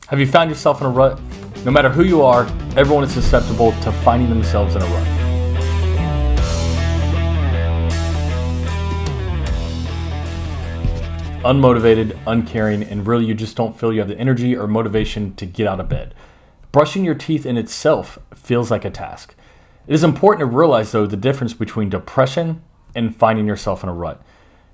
Have you found yourself in a rut? No matter who you are, everyone is susceptible to finding themselves in a rut. Unmotivated, uncaring, and really you just don't feel you have the energy or motivation to get out of bed. Brushing your teeth in itself feels like a task. It is important to realize, though, the difference between depression and finding yourself in a rut.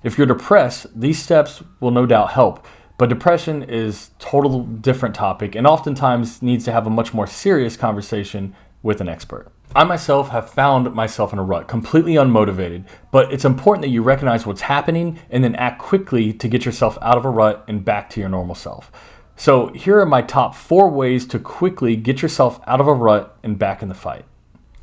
If you're depressed, these steps will no doubt help, but depression is a total different topic and oftentimes needs to have a much more serious conversation with an expert. I myself have found myself in a rut, completely unmotivated, but it's important that you recognize what's happening and then act quickly to get yourself out of a rut and back to your normal self. So here are my top 4 ways to quickly get yourself out of a rut and back in the fight.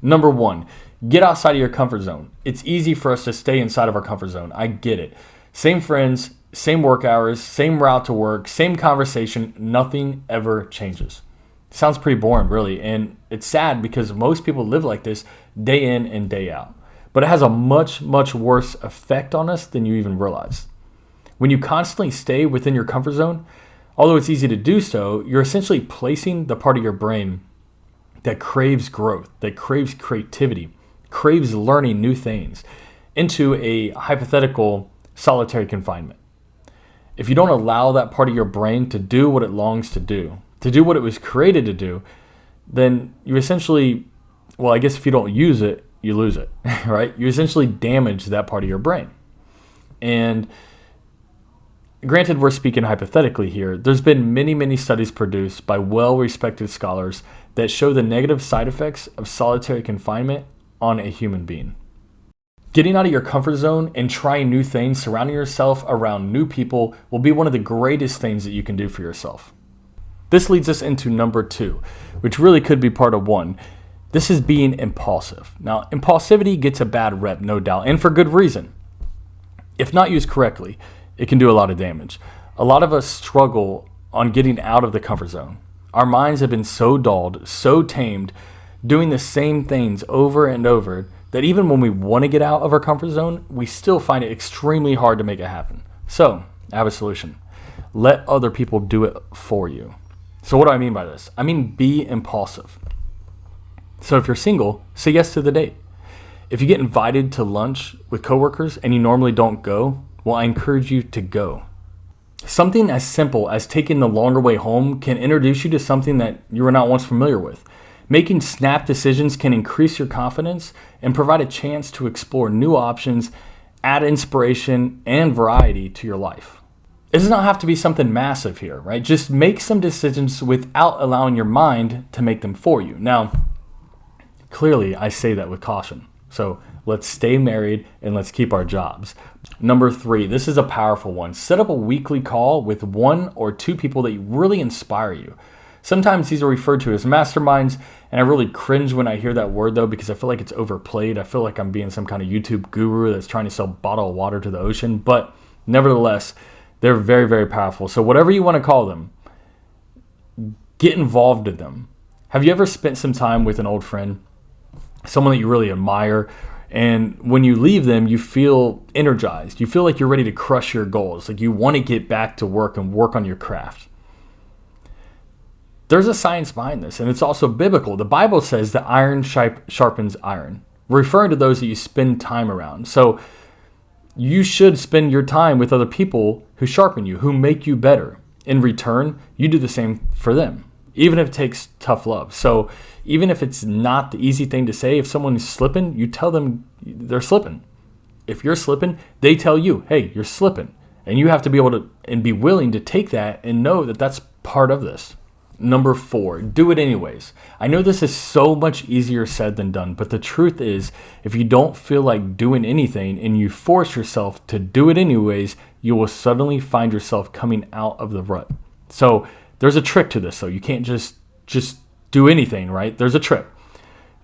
Number 1, get outside of your comfort zone. It's easy for us to stay inside of our comfort zone. I get it. Same friends, same work hours, same route to work, same conversation, nothing ever changes. Sounds pretty boring, really, and it's sad because most people live like this day in and day out. But it has a much, much worse effect on us than you even realize. When you constantly stay within your comfort zone, although it's easy to do so, you're essentially placing the part of your brain that craves growth, that craves creativity, craves learning new things, into a hypothetical solitary confinement. If you don't allow that part of your brain to do what it longs to do what it was created to do, then you essentially, well, I guess if you don't use it, you lose it, right? You essentially damage that part of your brain. And granted, we're speaking hypothetically here. There's been many, many studies produced by well-respected scholars that show the negative side effects of solitary confinement on a human being. Getting out of your comfort zone and trying new things, surrounding yourself around new people will be one of the greatest things that you can do for yourself. This leads us into number 2, which really could be part of 1. This is being impulsive. Now, impulsivity gets a bad rep, no doubt, and for good reason. If not used correctly, it can do a lot of damage. A lot of us struggle on getting out of the comfort zone. Our minds have been so dulled, so tamed, doing the same things over and over, that even when we want to get out of our comfort zone, we still find it extremely hard to make it happen. So, I have a solution. Let other people do it for you. So what do I mean by this? I mean be impulsive. So if you're single, say yes to the date. If you get invited to lunch with coworkers and you normally don't go, well, I encourage you to go. Something as simple as taking the longer way home can introduce you to something that you were not once familiar with. Making snap decisions can increase your confidence and provide a chance to explore new options, add inspiration and variety to your life. It does not have to be something massive here, right? Just make some decisions without allowing your mind to make them for you. Now, clearly I say that with caution. So let's stay married and let's keep our jobs. Number 3, this is a powerful one. Set up a weekly call with 1 or 2 people that really inspire you. Sometimes these are referred to as masterminds, and I really cringe when I hear that word, though, because I feel like it's overplayed. I feel like I'm being some kind of YouTube guru that's trying to sell bottled water to the ocean, but nevertheless, they're very, very powerful. So whatever you want to call them, get involved in them. Have you ever spent some time with an old friend, someone that you really admire, and when you leave them, you feel energized. You feel like you're ready to crush your goals, like you want to get back to work and work on your craft. There's a science behind this, and it's also biblical. The Bible says that iron sharpens iron, referring to those that you spend time around. So you should spend your time with other people who sharpen you, who make you better. In return, you do the same for them, even if it takes tough love. So even if it's not the easy thing to say, if someone is slipping, you tell them they're slipping. If you're slipping, they tell you, hey, you're slipping. And you have to be able to and be willing to take that and know that that's part of this. Number 4, do it anyways. I know this is so much easier said than done, but the truth is, if you don't feel like doing anything and you force yourself to do it anyways, you will suddenly find yourself coming out of the rut. So there's a trick to this, though. You can't just do anything, right? There's a trick.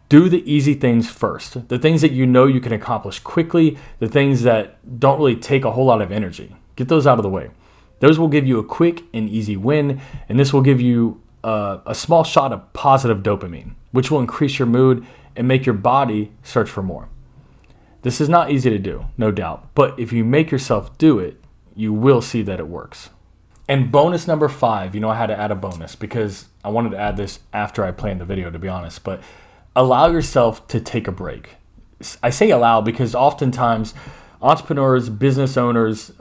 Do the easy things first. The things that you know you can accomplish quickly, the things that don't really take a whole lot of energy. Get those out of the way. Those will give you a quick and easy win, and this will give you a small shot of positive dopamine, which will increase your mood and make your body search for more. This is not easy to do, no doubt, but if you make yourself do it, you will see that it works. And bonus number 5, I had to add a bonus because I wanted to add this after I planned the video, to be honest, but allow yourself to take a break. I say allow because oftentimes entrepreneurs, business owners,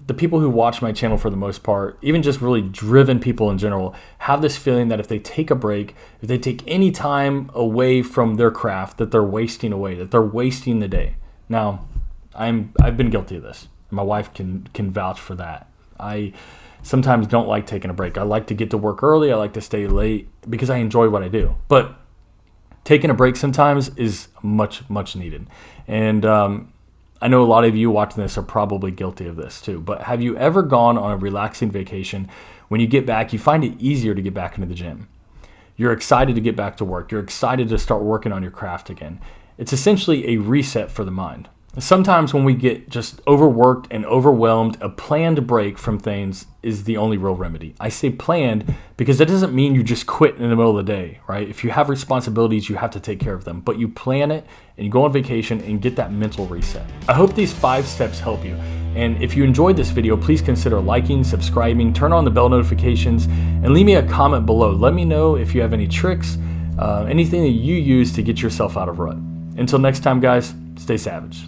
the people who watch my channel for the most part, even just really driven people in general, have this feeling that if they take a break, if they take any time away from their craft, that they're wasting away, that they're wasting the day. Now, I've been guilty of this. My wife can vouch for that. I sometimes don't like taking a break. I like to get to work early. I like to stay late because I enjoy what I do. But taking a break sometimes is much, much needed. And I know a lot of you watching this are probably guilty of this too. But have you ever gone on a relaxing vacation? When you get back, you find it easier to get back into the gym. You're excited to get back to work. You're excited to start working on your craft again. It's essentially a reset for the mind. Sometimes when we get just overworked and overwhelmed, a planned break from things is the only real remedy. I say planned because that doesn't mean you just quit in the middle of the day, right? If you have responsibilities, you have to take care of them. But you plan it and you go on vacation and get that mental reset. I hope these 5 steps help you. And if you enjoyed this video, please consider liking, subscribing, turn on the bell notifications, and leave me a comment below. Let me know if you have any tricks, anything that you use to get yourself out of rut. Until next time, guys, stay savage.